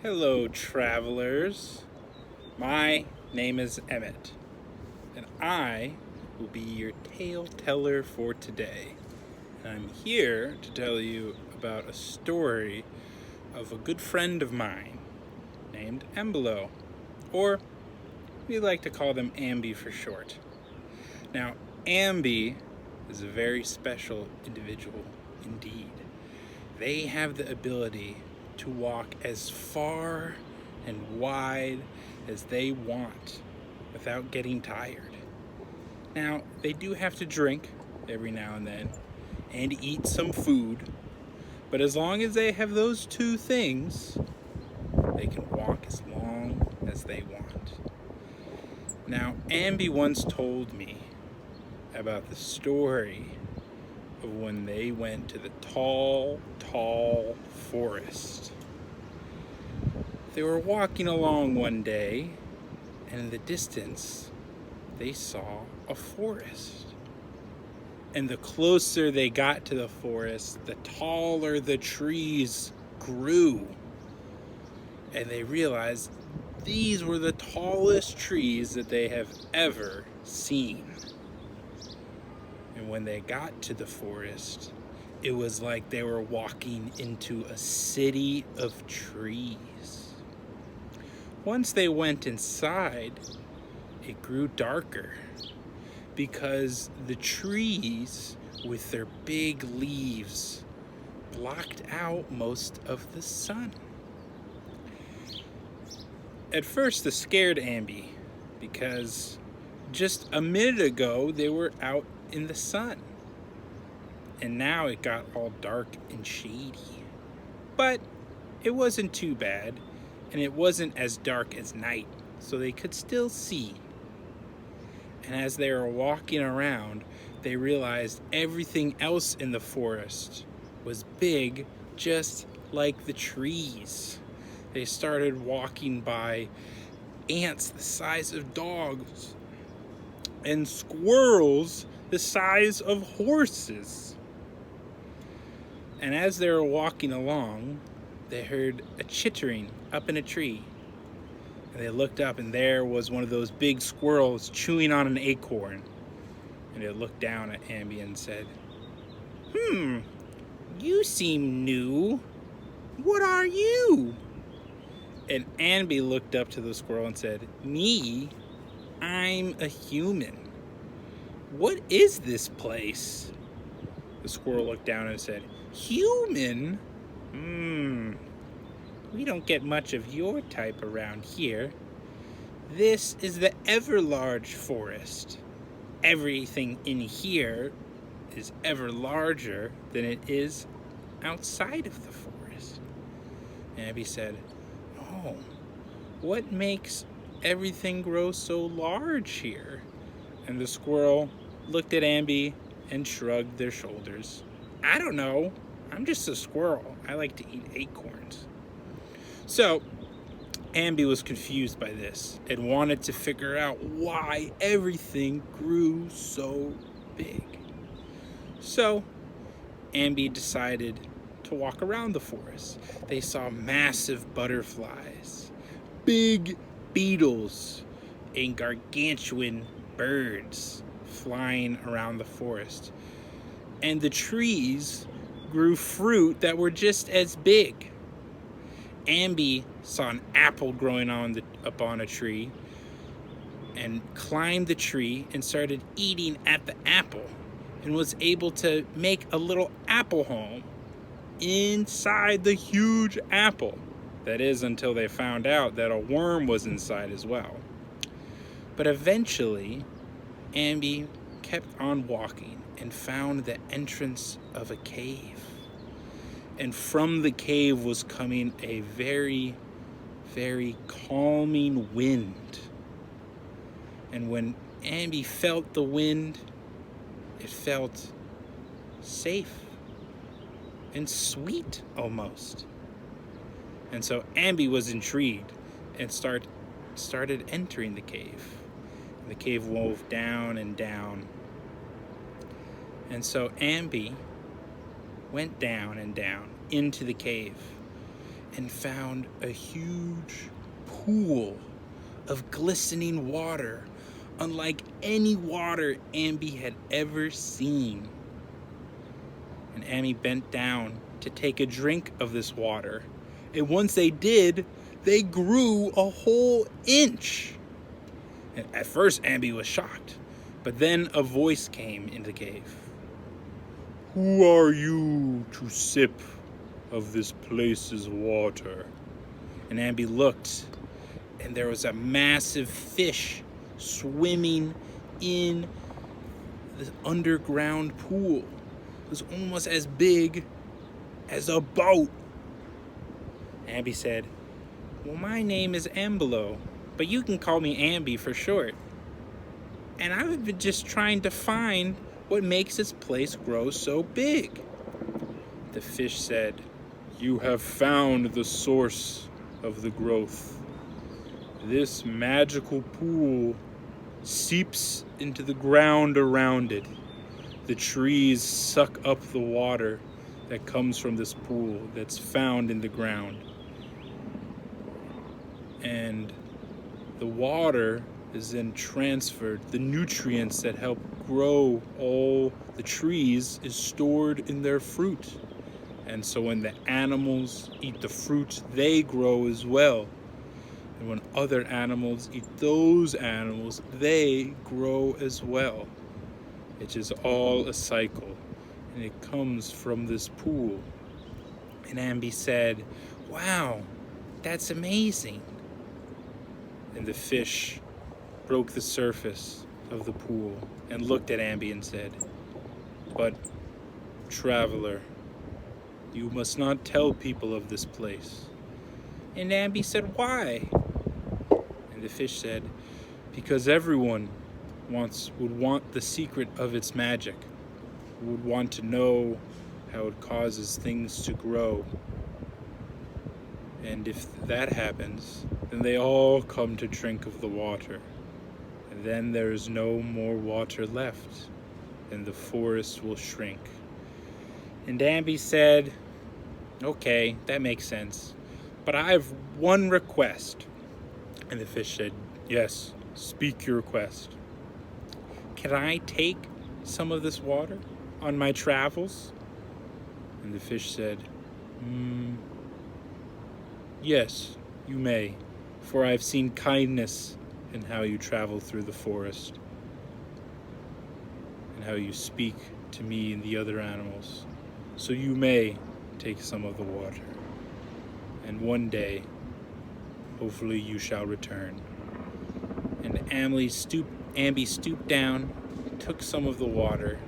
Hello, travelers. My name is Emmett, and I will be your tale teller for today. And I'm here to tell you about a story of a good friend of mine named Ambulo, or we like to call them Ambi for short. Now, Ambi is a very special individual indeed. They have the ability to walk as far and wide as they want without getting tired. Now, they do have to drink every now and then and eat some food, but as long as they have those two things, they can walk as long as they want. Now, Ambi once told me about the story of when they went to the tall, tall forest. They were walking along one day, and in the distance, they saw a forest. And the closer they got to the forest, the taller the trees grew. And they realized these were the tallest trees that they have ever seen. And when they got to the forest, it was like they were walking into a city of trees. Once they went inside, it grew darker because the trees, with their big leaves, blocked out most of the sun. At first, this scared Ambi because just a minute ago they were out in the sun, and now it got all dark and shady. But it wasn't too bad, and it wasn't as dark as night, so they could still see. And as they were walking around, they realized everything else in the forest was big, just like the trees. They started walking by ants the size of dogs and squirrels the size of horses. And as they were walking along, they heard a chittering up in a tree. And they looked up, and there was one of those big squirrels chewing on an acorn. And they looked down at Ambi and said, you seem new. What are you? And Ambi looked up to the squirrel and said, me? I'm a human. What is this place? The squirrel looked down and said, human? We don't get much of your type around here. This is the ever large forest. Everything in here is ever larger than it is outside of the forest. And Abby said, oh, what makes everything grow so large here? And the squirrel looked at Ambi and shrugged their shoulders. I don't know. I'm just a squirrel. I like to eat acorns. So, Ambi was confused by this and wanted to figure out why everything grew so big. So, Ambi decided to walk around the forest. They saw massive butterflies, big beetles, and gargantuan birds flying around the forest. And the trees grew fruit that were just as big. Ambi saw an apple growing up on a tree and climbed the tree and started eating at the apple and was able to make a little apple home inside the huge apple. That is, until they found out that a worm was inside as well. But eventually, Ambi kept on walking and found the entrance of a cave. And from the cave was coming a very, very calming wind. And when Ambi felt the wind, it felt safe and sweet almost. And so Ambi was intrigued and started entering the cave. And the cave wove down and down. And so Ambi went down and down into the cave. and found a huge pool of glistening water, unlike any water Ambi had ever seen. And Ambi bent down to take a drink of this water. And once they did, they grew a whole inch. And at first, Ambi was shocked, but then a voice came in the cave. "Who are you to sip of this place's water?" And Ambi looked, and there was a massive fish swimming in the underground pool. It was almost as big as a boat. Ambi said, "Well, my name is Ambulo, but you can call me Ambi for short. And I've been just trying to find what makes this place grow so big." The fish said, "You have found the source of the growth. This magical pool seeps into the ground around it. The trees suck up the water that comes from this pool that's found in the ground. And the water is then transferred. The nutrients that help grow all the trees is stored in their fruit. And so when the animals eat the fruit, they grow as well. And when other animals eat those animals, they grow as well. It is all a cycle, and it comes from this pool." And Ambi said, "Wow, that's amazing." And the fish broke the surface of the pool and looked at Ambi and said, "But, traveler, you must not tell people of this place." And Ambi said, "Why?" And the fish said, "Because everyone would want the secret of its magic, would want to know how it causes things to grow. And if that happens, then they all come to drink of the water. And then there is no more water left, and the forest will shrink." And Ambi said, "Okay, that makes sense. But I have one request." And the fish said, "Yes, speak your request." "Can I take some of this water on my travels?" And the fish said, "Yes, you may, for I have seen kindness in how you travel through the forest, and how you speak to me and the other animals. So you may take some of the water, and one day, hopefully you shall return." And Ambi stooped down, took some of the water,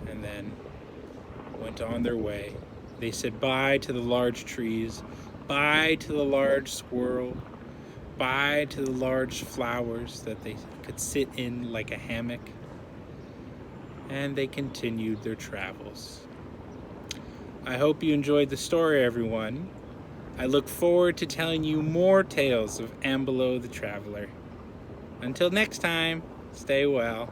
and then went on their way. They said bye to the large trees, bye to the large squirrel, bye to the large flowers that they could sit in like a hammock, and they continued their travels. I hope you enjoyed the story, everyone. I look forward to telling you more tales of Ambulo the Traveler. Until next time, stay well.